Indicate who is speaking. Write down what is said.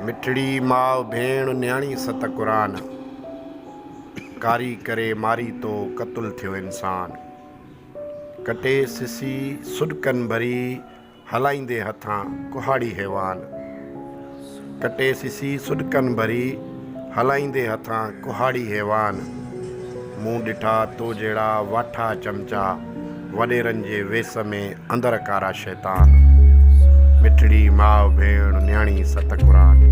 Speaker 1: मिठड़ी माउ भेण न्याणी सत क़ुरान, कारी करे मारी तो क़तुल थियो इंसान। कटे सिसी सुॾकनि भरी हलाईंदे हथां कुहाड़ी हैवान। कटे सिसी सुॾकनि भरी हलाईंदे हथां कुहाड़ी हैवान। मूं ॾिठा तो जहिड़ा वाठा चमचा, वॾेरनि जे वेस में अंदर कारा शैतान। मिठड़ी माउ भेण न्याणी सत क़ुरान।